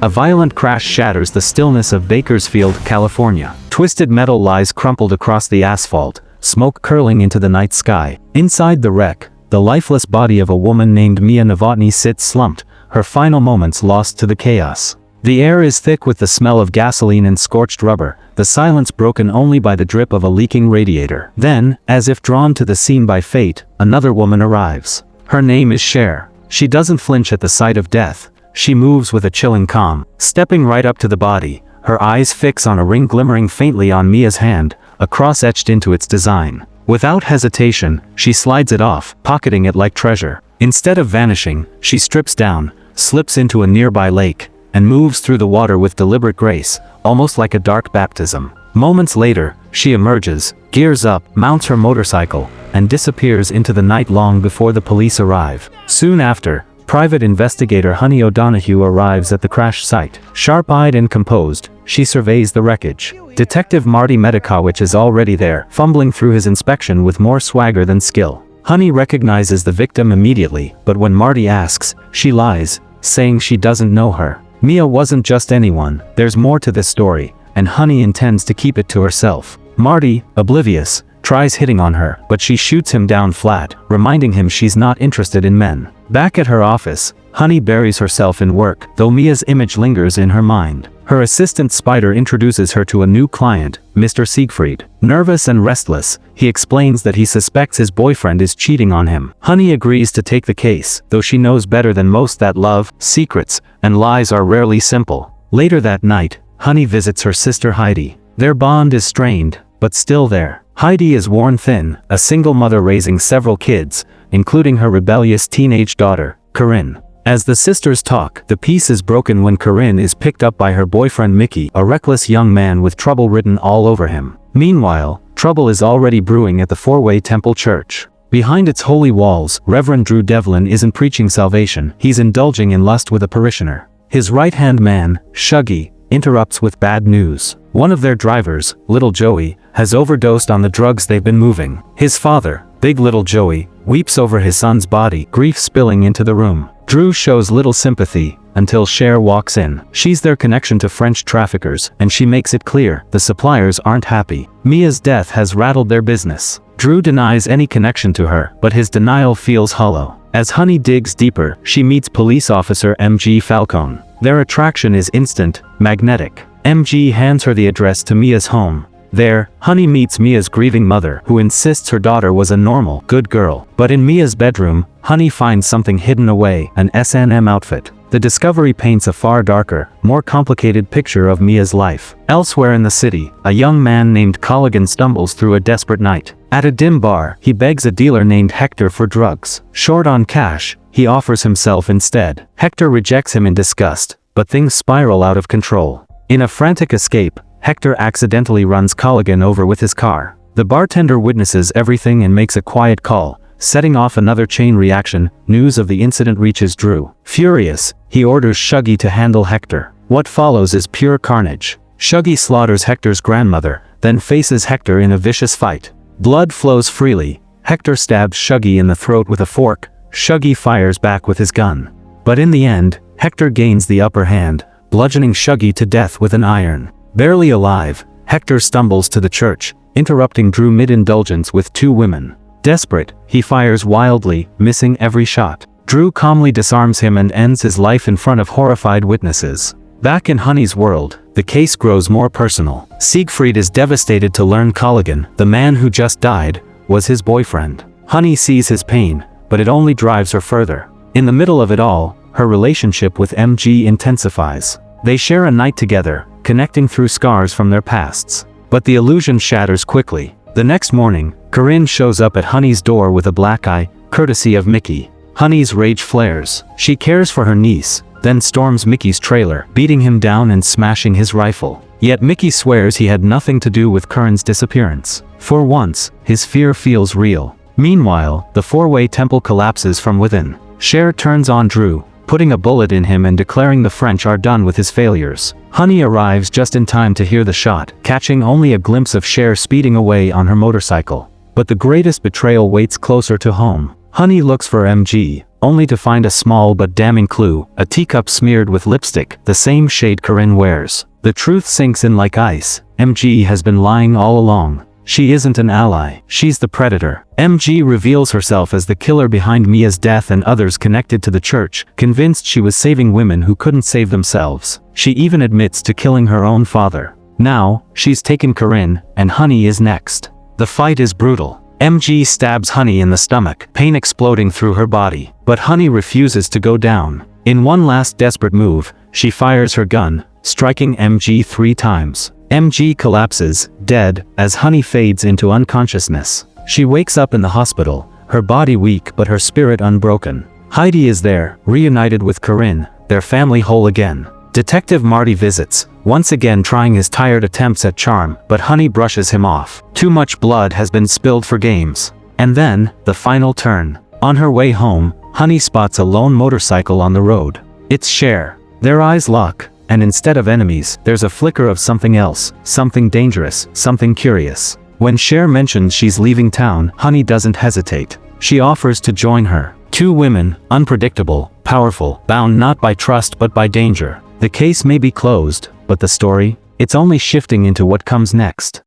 A violent crash shatters the stillness of Bakersfield, California. Twisted metal lies crumpled across the asphalt, smoke curling into the night sky. Inside the wreck, the lifeless body of a woman named Mia Novotny sits slumped, her final moments lost to the chaos. The air is thick with the smell of gasoline and scorched rubber, the silence broken only by the drip of a leaking radiator. Then, as if drawn to the scene by fate, another woman arrives. Her name is Cher. She doesn't flinch at the sight of death. She moves with a chilling calm, stepping right up to the body, her eyes fix on a ring glimmering faintly on Mia's hand, a cross etched into its design. Without hesitation, she slides it off, pocketing it like treasure. Instead of vanishing, she strips down, slips into a nearby lake, and moves through the water with deliberate grace, almost like a dark baptism. Moments later, she emerges, gears up, mounts her motorcycle, and disappears into the night long before the police arrive. Soon after, private investigator Honey O'Donoghue arrives at the crash site. Sharp-eyed and composed, she surveys the wreckage. Detective Marty Medikowicz is already there, fumbling through his inspection with more swagger than skill. Honey recognizes the victim immediately, but when Marty asks, she lies, saying she doesn't know her. Mia wasn't just anyone, there's more to this story, and Honey intends to keep it to herself. Marty, oblivious, tries hitting on her, but she shoots him down flat, reminding him she's not interested in men. Back at her office, Honey buries herself in work, though Mia's image lingers in her mind. Her assistant Spider introduces her to a new client, Mr. Siegfried. Nervous and restless, he explains that he suspects his boyfriend is cheating on him. Honey agrees to take the case, though she knows better than most that love, secrets, and lies are rarely simple. Later that night, Honey visits her sister Heidi. Their bond is strained, but still there. Heidi is worn thin, a single mother raising several kids, including her rebellious teenage daughter, Corinne. As the sisters talk, the peace is broken when Corinne is picked up by her boyfriend Mickey, a reckless young man with trouble written all over him. Meanwhile, trouble is already brewing at the Four-Way Temple Church. Behind its holy walls, Reverend Drew Devlin isn't preaching salvation, he's indulging in lust with a parishioner. His right-hand man, Shuggy, interrupts with bad news. One of their drivers, Little Joey, has overdosed on the drugs they've been moving. His father, Big Little Joey, weeps over his son's body, grief spilling into the room. Drew shows little sympathy, until Cher walks in. She's their connection to French traffickers, and she makes it clear, the suppliers aren't happy. Mia's death has rattled their business. Drew denies any connection to her, but his denial feels hollow. As Honey digs deeper, she meets police officer MG Falcone. Their attraction is instant, magnetic. MG hands her the address to Mia's home. There, Honey meets Mia's grieving mother, who insists her daughter was a normal, good girl. But in Mia's bedroom, Honey finds something hidden away, an S&M outfit. The discovery paints a far darker, more complicated picture of Mia's life. Elsewhere in the city, a young man named Colligan stumbles through a desperate night. At a dim bar, he begs a dealer named Hector for drugs. Short on cash, he offers himself instead. Hector rejects him in disgust, but things spiral out of control. In a frantic escape, Hector accidentally runs Colligan over with his car. The bartender witnesses everything and makes a quiet call, setting off another chain reaction. News of the incident reaches Drew. Furious, he orders Shuggy to handle Hector. What follows is pure carnage. Shuggy slaughters Hector's grandmother, then faces Hector in a vicious fight. Blood flows freely. Hector stabs Shuggy in the throat with a fork. Shuggy fires back with his gun. But in the end, Hector gains the upper hand, bludgeoning Shuggy to death with an iron. Barely alive, Hector stumbles to the church, interrupting Drew mid-indulgence with two women. Desperate, he fires wildly, missing every shot. Drew calmly disarms him and ends his life in front of horrified witnesses. Back in Honey's world, the case grows more personal. Siegfried is devastated to learn Colligan, the man who just died, was his boyfriend. Honey sees his pain, but it only drives her further. In the middle of it all, her relationship with MG intensifies. They share a night together, connecting through scars from their pasts. But the illusion shatters quickly. The next morning, Corinne shows up at Honey's door with a black eye, courtesy of Mickey. Honey's rage flares. She cares for her niece, then storms Mickey's trailer, beating him down and smashing his rifle. Yet Mickey swears he had nothing to do with Corinne's disappearance. For once, his fear feels real. Meanwhile, the Four-Way Temple collapses from within. Cher turns on Drew, putting a bullet in him and declaring the French are done with his failures. Honey arrives just in time to hear the shot, catching only a glimpse of Cher speeding away on her motorcycle. But the greatest betrayal waits closer to home. Honey looks for MG, only to find a small but damning clue, a teacup smeared with lipstick, the same shade Corinne wears. The truth sinks in like ice. MG has been lying all along. She isn't an ally, she's the predator. MG reveals herself as the killer behind Mia's death and others connected to the church, convinced she was saving women who couldn't save themselves. She even admits to killing her own father. Now, she's taken Corinne, and Honey is next. The fight is brutal. MG stabs Honey in the stomach, pain exploding through her body. But Honey refuses to go down. In one last desperate move, she fires her gun, striking MG 3 times. MG collapses, dead, as Honey fades into unconsciousness. She wakes up in the hospital, her body weak but her spirit unbroken. Heidi is there, reunited with Corinne, their family whole again. Detective Marty visits, once again trying his tired attempts at charm, but Honey brushes him off. Too much blood has been spilled for games. And then, the final turn. On her way home, Honey spots a lone motorcycle on the road. It's Cher. Their eyes lock, and instead of enemies, there's a flicker of something else, something dangerous, something curious. When Cher mentions she's leaving town, Honey doesn't hesitate. She offers to join her. 2 women, unpredictable, powerful, bound not by trust but by danger. The case may be closed, but the story? It's only shifting into what comes next.